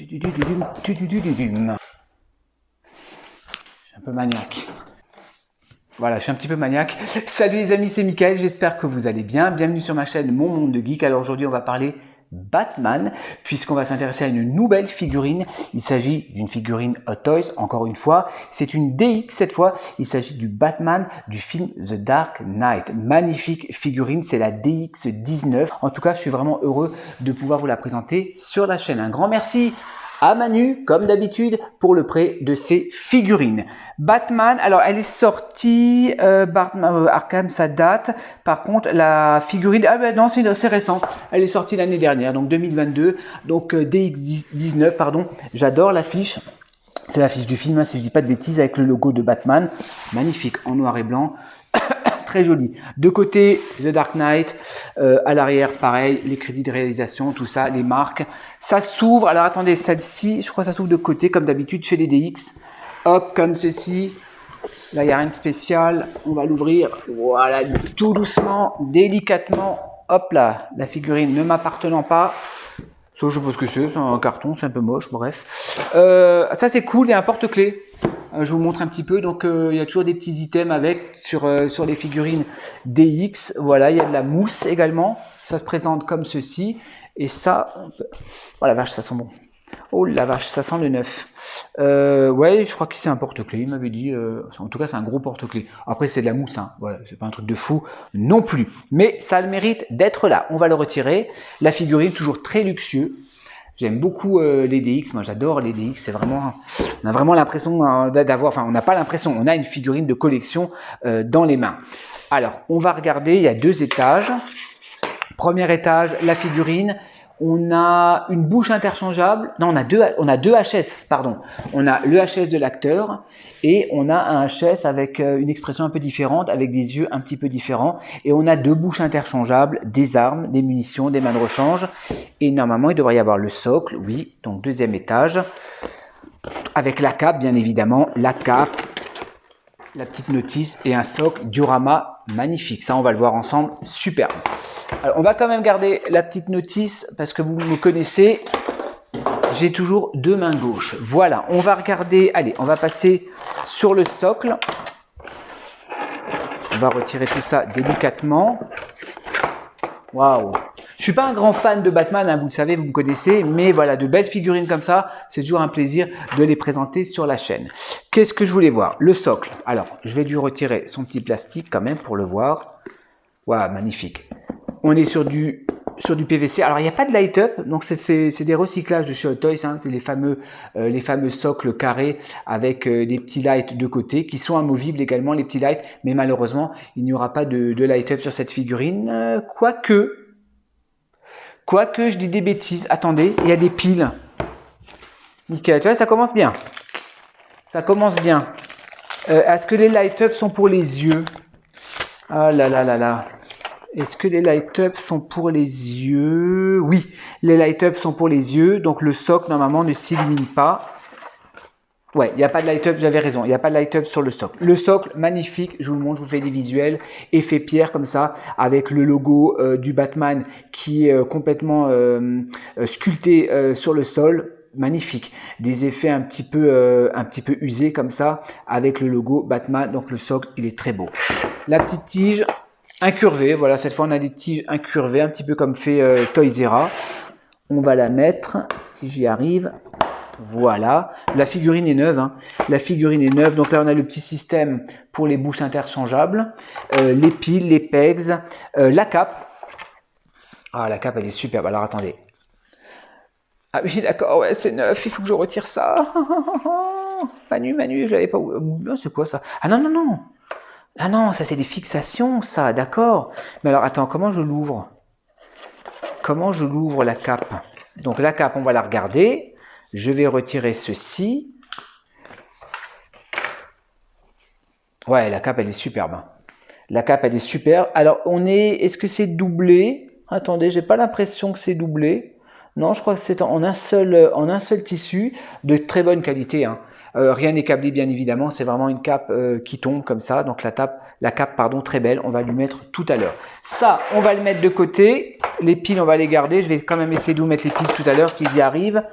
un peu maniaque. Voilà, je suis un petit peu maniaque. Salut les amis, c'est Mickaël, j'espère que vous allez bien. Bienvenue sur ma chaîne Mon Monde de Geek. Alors aujourd'hui, on va parler Batman, puisqu'on va s'intéresser à une nouvelle figurine. Il s'agit d'une figurine Hot Toys, encore une fois. C'est une DX cette fois. Il s'agit du Batman du film The Dark Knight. Magnifique figurine, c'est la DX19. En tout cas, je suis vraiment heureux de pouvoir vous la présenter sur la chaîne. Un grand merci à Manu, comme d'habitude, pour le prêt de ces figurines. Batman, alors elle est sortie, Batman Arkham, ça date. Par contre, la figurine, ah ben non, c'est récent. Elle est sortie l'année dernière, donc 2022. Donc DX19, pardon. J'adore l'affiche. C'est l'affiche du film, hein, si je dis pas de bêtises, avec le logo de Batman. Magnifique, en noir et blanc. Très joli. De côté, The Dark Knight, à l'arrière, pareil, les crédits de réalisation, tout ça, les marques. Ça s'ouvre, alors attendez, celle-ci, je crois que ça s'ouvre de côté, comme d'habitude chez les DX. Hop, comme ceci. Là, il n'y a rien de spécial. On va l'ouvrir, voilà, tout doucement, délicatement. Hop là, la figurine ne m'appartenant pas. Ça, je sais pas ce que c'est un carton, c'est un peu moche, bref. Ça, c'est cool, il y a un porte-clés. Je vous montre un petit peu, donc il y a toujours des petits items avec sur les figurines DX. Voilà, il y a de la mousse également. Ça se présente comme ceci. Et ça, oh la vache, ça sent bon. Oh la vache, ça sent le neuf. Ouais, je crois que c'est un porte-clés, il m'avait dit. En tout cas, c'est un gros porte-clés. Après, c'est de la mousse, hein. Ouais, c'est pas un truc de fou non plus. Mais ça a le mérite d'être là. On va le retirer. La figurine, toujours très luxueux. J'aime beaucoup les DX, moi j'adore les DX, c'est vraiment, on a vraiment l'impression d'avoir, enfin on n'a pas l'impression, on a une figurine de collection dans les mains. Alors, on va regarder, il y a deux étages. Premier étage, la figurine. On a une bouche interchangeable. Non, on a deux HS, pardon. On a le HS de l'acteur et on a un HS avec une expression un peu différente, avec des yeux un petit peu différents. Et on a deux bouches interchangeables, des armes, des munitions, des mains de rechange. Et normalement, il devrait y avoir le socle, oui, donc deuxième étage. Avec la cape, bien évidemment, la cape, la petite notice et un socle diorama magnifique. Ça, on va le voir ensemble, superbe. Alors, on va quand même garder la petite notice parce que vous me connaissez, j'ai toujours deux mains gauches. Voilà, on va regarder, allez, on va passer sur le socle. On va retirer tout ça délicatement. Waouh! Je suis pas un grand fan de Batman, hein, vous le savez, vous me connaissez, mais voilà, de belles figurines comme ça, c'est toujours un plaisir de les présenter sur la chaîne. Qu'est-ce que je voulais voir? Le socle. Alors, je vais lui retirer son petit plastique quand même pour le voir. Waouh, magnifique. On est sur du PVC. Alors, il n'y a pas de light-up, donc c'est des recyclages de chez Hot Toys. Hein, c'est les fameux socles carrés avec des petits lights de côté qui sont amovibles également, les petits lights. Mais malheureusement, il n'y aura pas de light-up sur cette figurine. Quoique, je dis des bêtises. Attendez, il y a des piles. Nickel, tu vois, ça commence bien. Ça commence bien. Est-ce que les light-up sont pour les yeux? Ah là là là là. Est-ce que les light-up sont pour les yeux? Oui, les light-up sont pour les yeux. Donc, le socle, normalement, ne s'illumine pas. Ouais, il n'y a pas de light-up, j'avais raison. Il n'y a pas de light-up sur le socle. Le socle, magnifique. Je vous le montre, je vous fais des visuels. Effet pierre, comme ça, avec le logo du Batman qui est complètement sculpté sur le sol. Magnifique. Des effets un petit peu usés, comme ça, avec le logo Batman. Donc, le socle, il est très beau. La petite tige incurvée, voilà, cette fois on a des tiges incurvées, un petit peu comme fait Toysera. On va la mettre, si j'y arrive, voilà. La figurine est neuve, hein. La figurine est neuve, donc là on a le petit système pour les bouches interchangeables, les piles, les pegs, la cape. Ah, la cape elle est superbe, alors attendez. Ah oui, d'accord, ouais, c'est neuf, il faut que je retire ça. Manu, je l'avais pas... C'est quoi ça? Ah non, non, non. Ah non, ça c'est des fixations, ça, d'accord. Mais alors, attends, comment je l'ouvre? Comment je l'ouvre la cape? Donc la cape, on va la regarder. Je vais retirer ceci. Ouais, la cape, elle est superbe. La cape, elle est superbe. Alors, est-ce que c'est doublé? Attendez, j'ai pas l'impression que c'est doublé. Non, je crois que c'est en un seul tissu, de très bonne qualité, hein. Rien n'est câblé bien évidemment, c'est vraiment une cape qui tombe comme ça, donc la cape pardon, très belle, on va lui mettre tout à l'heure. Ça, on va le mettre de côté, les piles on va les garder, je vais quand même essayer de vous mettre les piles tout à l'heure s'il y arrive.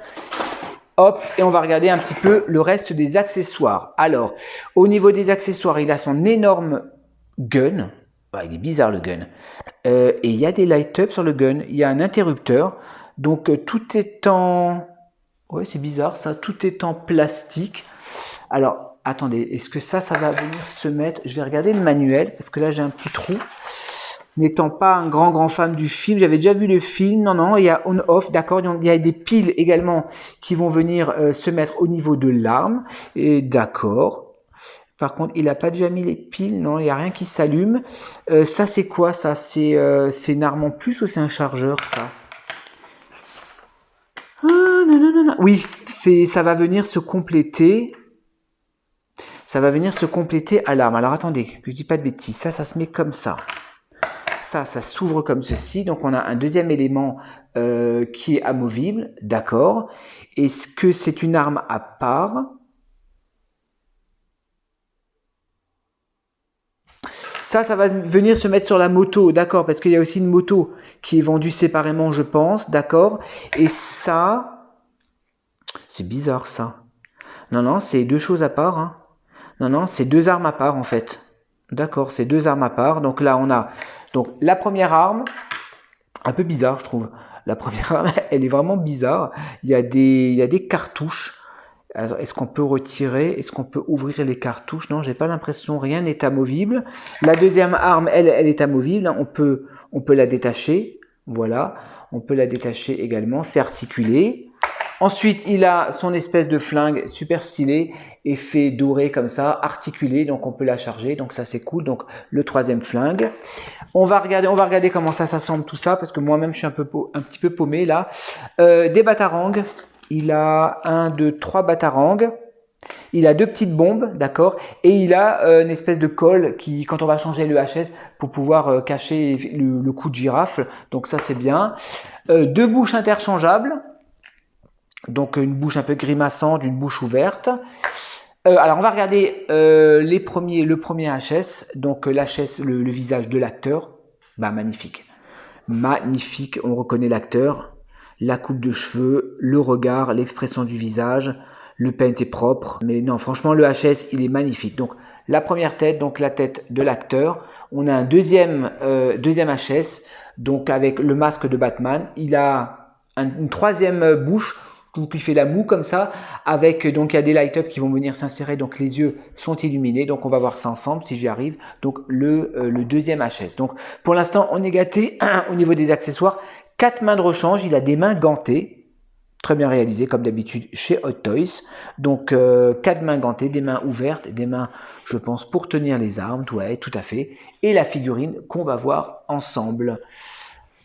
Hop, et on va regarder un petit peu le reste des accessoires. Alors, au niveau des accessoires, il a son énorme gun. Ah, il est bizarre le gun. Et il y a des light-up sur le gun. Il y a un interrupteur. Donc, tout est en... Ouais, c'est bizarre ça. Tout est en plastique. Alors, attendez, est-ce que ça va venir se mettre... Je vais regarder le manuel, parce que là, j'ai un petit trou. N'étant pas un grand fan du film, j'avais déjà vu le film, non, il y a on-off, d'accord, il y a des piles également qui vont venir se mettre au niveau de l'arme, et d'accord. Par contre, il n'a pas déjà mis les piles, non, il n'y a rien qui s'allume. Ça, c'est quoi, ça? C'est une arme en plus ou c'est un chargeur, ça? Ah, non. Oui, ça va venir se compléter. Ça va venir se compléter à l'arme. Alors, attendez, que je dis pas de bêtises. Ça se met comme ça. Ça s'ouvre comme ceci. Donc, on a un deuxième élément qui est amovible. D'accord. Est-ce que c'est une arme à part? Ça va venir se mettre sur la moto. D'accord. Parce qu'il y a aussi une moto qui est vendue séparément, je pense. D'accord. Et ça, c'est bizarre ça. Non, c'est deux choses à part. Hein. Non, c'est deux armes à part en fait. D'accord, c'est deux armes à part. Donc là, on a donc la première arme, un peu bizarre, je trouve. La première arme, elle est vraiment bizarre. Il y a des cartouches. Alors, est-ce qu'on peut retirer? Est-ce qu'on peut ouvrir les cartouches? Non, j'ai pas l'impression. Rien n'est amovible. La deuxième arme, elle est amovible. On peut la détacher. Voilà, on peut la détacher également. C'est articulé. Ensuite, il a son espèce de flingue super stylé, effet doré comme ça, articulé, donc on peut la charger, donc ça c'est cool. Donc le troisième flingue. On va regarder comment ça s'assemble tout ça, parce que moi-même je suis un petit peu paumé là. Des batarangs, il a 1, 2, 3 batarangs. Il a deux petites bombes, d'accord, et il a une espèce de colle qui, quand on va changer le HS, pour pouvoir cacher le coup de girafe, donc ça c'est bien. Deux bouches interchangeables. Donc une bouche un peu grimaçante, une bouche ouverte. Alors on va regarder le premier HS, donc l'HS, le visage de l'acteur. Bah magnifique. Magnifique, on reconnaît l'acteur. La coupe de cheveux, le regard, l'expression du visage, le paint est propre. Mais non, franchement le HS il est magnifique. Donc la première tête, donc la tête de l'acteur. On a un deuxième HS, donc avec le masque de Batman. Il a une troisième bouche, donc il fait la moue comme ça, avec donc il y a des light-up qui vont venir s'insérer, donc les yeux sont illuminés, donc on va voir ça ensemble si j'y arrive. Donc le deuxième HS. Donc pour l'instant on est gâté au niveau des accessoires. 4 mains de rechange, il a des mains gantées, très bien réalisées comme d'habitude chez Hot Toys. Donc 4 mains gantées, des mains ouvertes, des mains je pense pour tenir les armes, ouais, tout à fait. Et la figurine qu'on va voir ensemble.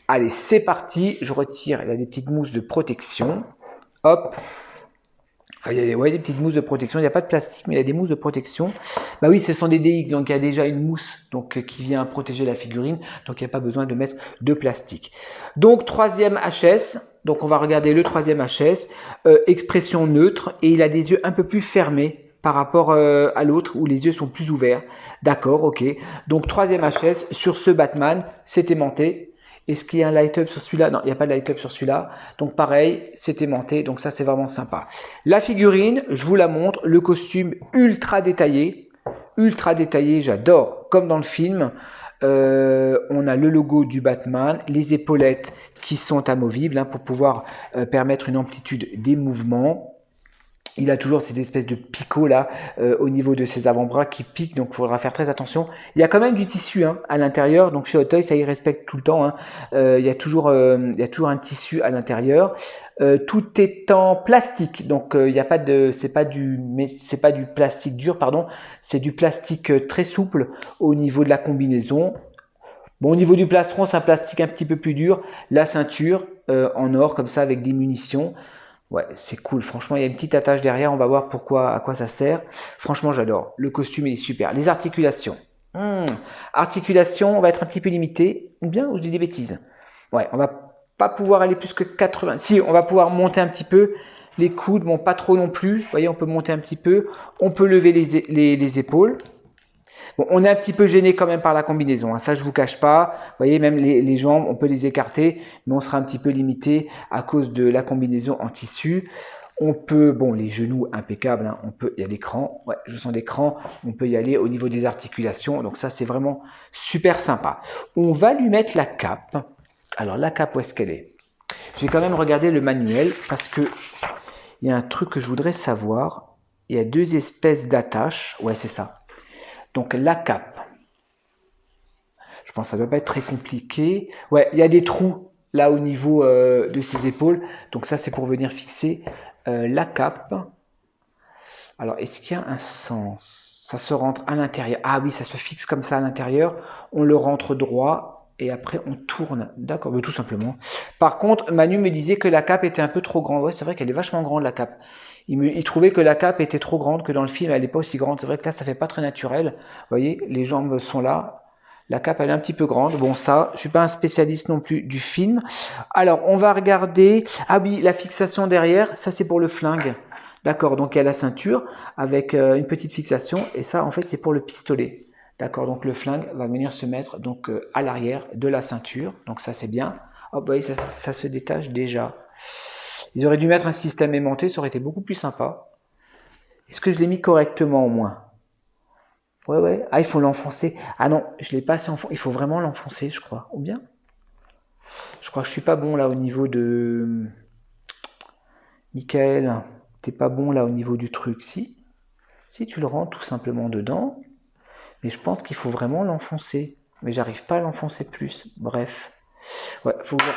Allez c'est parti, je retire, il y a des petites mousses de protection. Hop, il y a des petites mousses de protection, il n'y a pas de plastique, mais il y a des mousses de protection. Bah oui, ce sont des DX, donc il y a déjà une mousse qui vient protéger la figurine, donc il n'y a pas besoin de mettre de plastique. Donc troisième HS, donc on va regarder le troisième HS, expression neutre, et il a des yeux un peu plus fermés par rapport à l'autre où les yeux sont plus ouverts. D'accord, ok. Donc troisième HS, sur ce Batman, c'est aimanté. Est-ce qu'il y a un light-up sur celui-là? Non, il n'y a pas de light-up sur celui-là. Donc pareil, c'est aimanté, donc ça c'est vraiment sympa. La figurine, je vous la montre, le costume ultra détaillé, j'adore, comme dans le film. On a le logo du Batman, les épaulettes qui sont amovibles pour pouvoir permettre une amplitude des mouvements. Il a toujours cette espèce de picot là au niveau de ses avant-bras qui piquent, donc il faudra faire très attention. Il y a quand même du tissu à l'intérieur, donc chez Hot Toys ça y respecte tout le temps. Il y a toujours un tissu à l'intérieur. Tout est en plastique, donc il y a pas de, c'est pas du plastique dur, pardon, c'est du plastique très souple au niveau de la combinaison. Bon, au niveau du plastron, c'est un plastique un petit peu plus dur. La ceinture en or comme ça avec des munitions. Ouais, c'est cool. Franchement, il y a une petite attache derrière. On va voir à quoi ça sert. Franchement, j'adore. Le costume, il est super. Les articulations. Articulations, on va être un petit peu limité. Bien ou je dis des bêtises? Ouais, on va pas pouvoir aller plus que 80. Si, on va pouvoir monter un petit peu. Les coudes, bon, pas trop non plus. Vous voyez, on peut monter un petit peu. On peut lever les épaules. Bon, on est un petit peu gêné quand même par la combinaison, ça je vous cache pas. Vous voyez, même les jambes, on peut les écarter, mais on sera un petit peu limité à cause de la combinaison en tissu. On peut, bon, les genoux impeccables, hein, il y a l'écran, ouais, je sens l'écran, on peut y aller au niveau des articulations, donc ça c'est vraiment super sympa. On va lui mettre la cape. Alors la cape, où est-ce qu'elle est? Je vais quand même regarder le manuel parce que il y a un truc que je voudrais savoir. Il y a deux espèces d'attaches, ouais c'est ça. Donc la cape, je pense que ça ne doit pas être très compliqué. Ouais, il y a des trous là au niveau de ses épaules, donc ça c'est pour venir fixer la cape. Alors, est-ce qu'il y a un sens? Ça se rentre à l'intérieur. Ah oui, ça se fixe comme ça à l'intérieur. On le rentre droit et après on tourne. D'accord, mais tout simplement. Par contre, Manu me disait que la cape était un peu trop grande. Ouais, c'est vrai qu'elle est vachement grande la cape. Il trouvait que la cape était trop grande, que dans le film elle n'est pas aussi grande. C'est vrai que là, ça fait pas très naturel. Vous voyez, les jambes sont là. La cape, elle est un petit peu grande. Bon, ça, je suis pas un spécialiste non plus du film. Alors, on va regarder. Ah oui, la fixation derrière, ça c'est pour le flingue. D'accord, donc il y a la ceinture avec une petite fixation. Et ça, en fait, c'est pour le pistolet. D'accord, donc le flingue va venir se mettre donc à l'arrière de la ceinture. Donc ça, c'est bien. Hop, vous voyez, ça se détache déjà. Ils auraient dû mettre un système aimanté, ça aurait été beaucoup plus sympa. Est-ce que je l'ai mis correctement au moins? Ouais, ouais. Ah, il faut l'enfoncer. Ah non, je ne l'ai pas assez enfoncé. Il faut vraiment l'enfoncer, je crois. Ou bien? Je crois que je suis pas bon là au niveau de... Michael, t'es pas bon là au niveau du truc. Si tu le rentres tout simplement dedans. Mais je pense qu'il faut vraiment l'enfoncer. Mais j'arrive pas à l'enfoncer plus. Bref. Ouais, faut que je...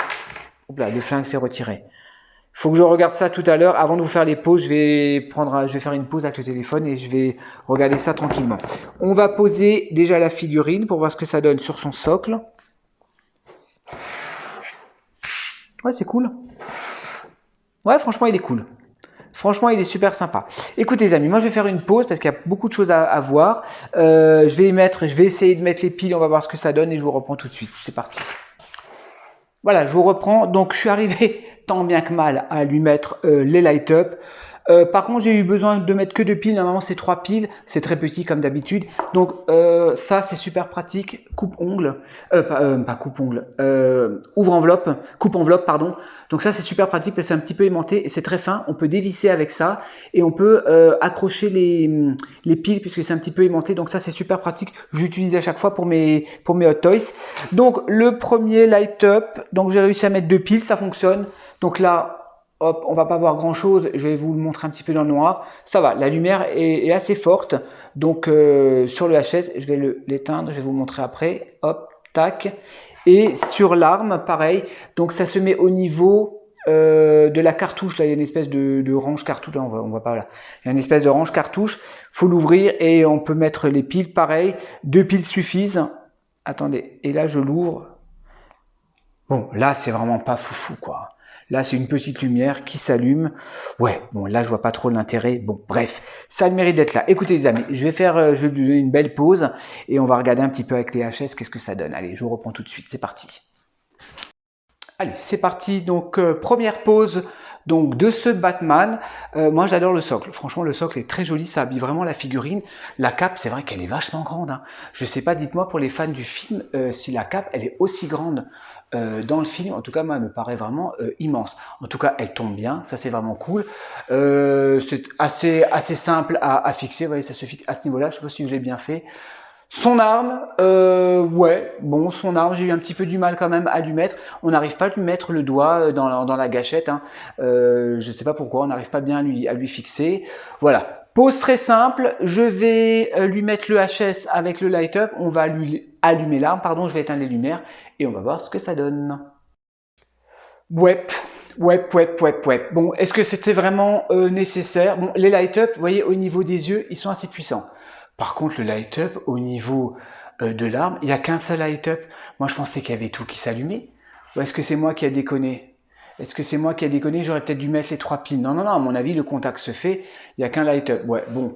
Hop là, le flingue s'est retiré. Faut que je regarde ça tout à l'heure. Avant de vous faire les pauses, je vais faire une pause avec le téléphone et je vais regarder ça tranquillement. On va poser déjà la figurine pour voir ce que ça donne sur son socle. Ouais, c'est cool. Ouais, franchement, il est cool. Franchement, il est super sympa. Écoutez les amis, moi je vais faire une pause parce qu'il y a beaucoup de choses à voir. Je vais essayer de mettre les piles, on va voir ce que ça donne et je vous reprends tout de suite. C'est parti. Voilà, je vous reprends. Donc je suis arrivé tant bien que mal à lui mettre les light-up. Par contre, j'ai eu besoin de mettre que 2 piles. Normalement, c'est 3 piles. C'est très petit comme d'habitude. Donc, ça, c'est super pratique. Coupe-ongle. Pas coupe-ongle. Ouvre-enveloppe. Coupe-enveloppe, pardon. Donc ça, c'est super pratique parce que c'est un petit peu aimanté et c'est très fin. On peut dévisser avec ça et on peut accrocher les piles puisque c'est un petit peu aimanté. Donc ça, c'est super pratique. J'utilise à chaque fois pour mes Hot Toys. Donc, le premier light-up. Donc, j'ai réussi à mettre 2 piles. Ça fonctionne. Donc là, hop, on va pas voir grand chose, je vais vous le montrer un petit peu dans le noir. Ça va, la lumière est assez forte. Donc sur le HS, je vais l'éteindre, je vais vous montrer après. Hop, tac. Et sur l'arme, pareil. Donc ça se met au niveau de la cartouche. Là, il y a une espèce de range cartouche. Là, on voit pas là. Il y a une espèce de range cartouche. Faut l'ouvrir et on peut mettre les piles. Pareil, 2 piles suffisent. Attendez, et là je l'ouvre. Bon, là c'est vraiment pas foufou quoi. Là, c'est une petite lumière qui s'allume. Ouais, bon, là, je vois pas trop l'intérêt. Bon, bref, ça a le mérite d'être là. Écoutez, les amis, je vais lui donner une belle pause et on va regarder un petit peu avec les HS qu'est-ce que ça donne. Allez, je vous reprends tout de suite. C'est parti. Allez, c'est parti. Donc, première pause donc de ce Batman. Moi, j'adore le socle. Franchement, le socle est très joli. Ça habille vraiment la figurine. La cape, c'est vrai qu'elle est vachement grande. Hein. Je sais pas, dites-moi pour les fans du film si la cape, elle est aussi grande. Dans le film, en tout cas, moi, elle me paraît vraiment immense. En tout cas, elle tombe bien, ça c'est vraiment cool. C'est assez simple à fixer, vous voyez, ça se fixe à ce niveau-là. Je sais pas si je l'ai bien fait. Son arme, ouais, bon, son arme, j'ai eu un petit peu du mal quand même à lui mettre. On n'arrive pas à lui mettre le doigt dans la gâchette. Hein. Je sais pas pourquoi, on n'arrive pas bien à lui fixer. Voilà. Pose très simple, je vais lui mettre le HS avec le light-up, on va lui allumer l'arme, pardon, je vais éteindre les lumières et on va voir ce que ça donne. Ouais. Bon, est-ce que c'était vraiment nécessaire? Bon, les light-up, vous voyez, au niveau des yeux, ils sont assez puissants. Par contre, le light-up, au niveau de l'arme, il n'y a qu'un seul light-up. Moi, je pensais qu'il y avait tout qui s'allumait. Ou est-ce que c'est moi qui a déconné? Est-ce que c'est moi qui a déconné? J'aurais peut-être dû mettre les 3 piles. Non, à mon avis, le contact se fait. Il n'y a qu'un light-up. Ouais, bon.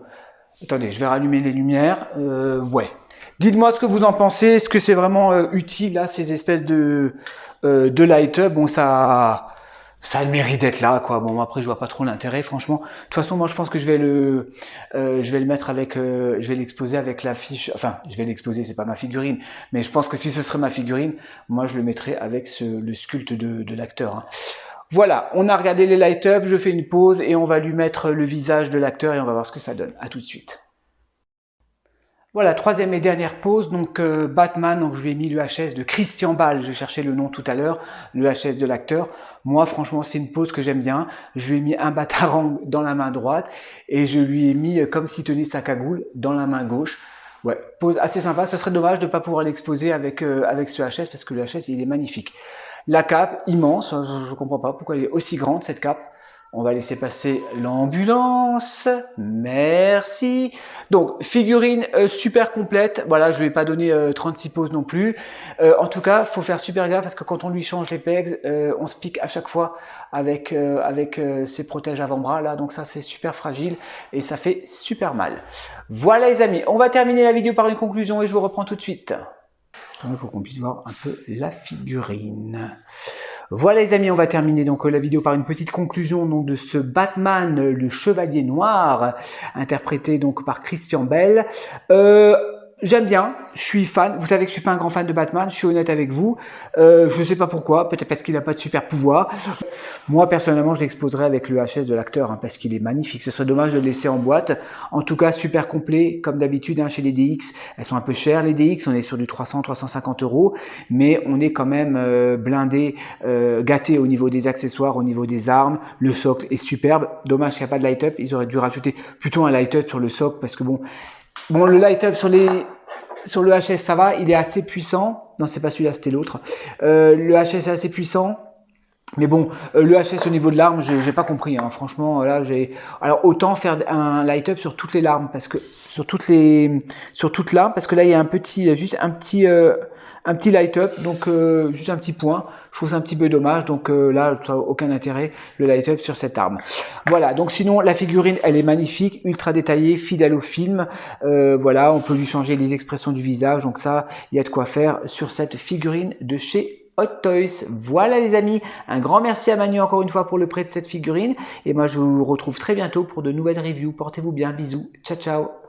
Attendez, je vais rallumer les lumières. Ouais. Dites-moi ce que vous en pensez. Est-ce que c'est vraiment utile, là, ces espèces de light-up? Bon, ça a le mérite d'être là, quoi. Bon, après, je vois pas trop l'intérêt, franchement. De toute façon, moi, je pense que je vais le mettre avec, je vais l'exposer avec la fiche. Enfin, je vais l'exposer, c'est pas ma figurine, mais je pense que si ce serait ma figurine, moi, je le mettrais avec le sculpte de l'acteur. Hein. Voilà, on a regardé les light-up, je fais une pause et on va lui mettre le visage de l'acteur et on va voir ce que ça donne. À tout de suite. Voilà, troisième et dernière pause, donc Batman, donc je lui ai mis le HS de Christian Bale, je cherchais le nom tout à l'heure, le HS de l'acteur. Moi, franchement, c'est une pose que j'aime bien. Je lui ai mis un batarang dans la main droite et je lui ai mis, comme s'il tenait sa cagoule, dans la main gauche. Ouais, pose assez sympa. Ce serait dommage de ne pas pouvoir l'exposer avec, avec ce HS parce que le HS, il est magnifique. La cape, immense, je ne comprends pas pourquoi elle est aussi grande, cette cape. On va laisser passer l'ambulance. Merci. Donc, figurine super complète. Voilà, je ne vais pas donner 36 poses non plus. En tout cas, faut faire super gaffe parce que quand on lui change les pegs, on se pique à chaque fois avec, ses protèges avant-bras. Là, donc ça, c'est super fragile et ça fait super mal. Voilà les amis, on va terminer la vidéo par une conclusion et je vous reprends tout de suite. Pour qu'on puisse voir un peu la figurine. Voilà les amis, on va terminer donc la vidéo par une petite conclusion donc, de ce Batman, le Chevalier Noir, interprété donc par Christian Bale. J'aime bien, je suis fan. Vous savez que je suis pas un grand fan de Batman, je suis honnête avec vous. Je sais pas pourquoi, peut-être parce qu'il n'a pas de super pouvoir. Moi personnellement, je l'exposerai avec le HS de l'acteur hein, parce qu'il est magnifique. Ce serait dommage de le laisser en boîte. En tout cas, super complet comme d'habitude hein, chez les DX. Elles sont un peu chères les DX, on est sur du 300-350 €, mais on est quand même blindé, gâté au niveau des accessoires, au niveau des armes. Le socle est superbe. Dommage qu'il n'y a pas de light-up. Ils auraient dû rajouter plutôt un light-up sur le socle parce que bon, le light-up sur le HS, ça va, il est assez puissant. Non, c'est pas celui-là, c'était l'autre. Le HS est assez puissant. Mais bon, le HS au niveau de l'arme, j'ai pas compris. Hein. Franchement, là, alors autant faire un light-up sur toutes les larmes, parce que sur toute l'arme, parce que là, il y a juste un petit light-up, donc juste un petit point. Je trouve ça un petit peu dommage, donc là, ça n'a aucun intérêt le light-up sur cette arme. Voilà. Donc sinon, la figurine, elle est magnifique, ultra détaillée, fidèle au film. Voilà, on peut lui changer les expressions du visage, donc ça, il y a de quoi faire sur cette figurine de chez Hot Toys. Voilà les amis, un grand merci à Manu encore une fois pour le prêt de cette figurine et moi je vous retrouve très bientôt pour de nouvelles reviews. Portez-vous bien, bisous, ciao ciao.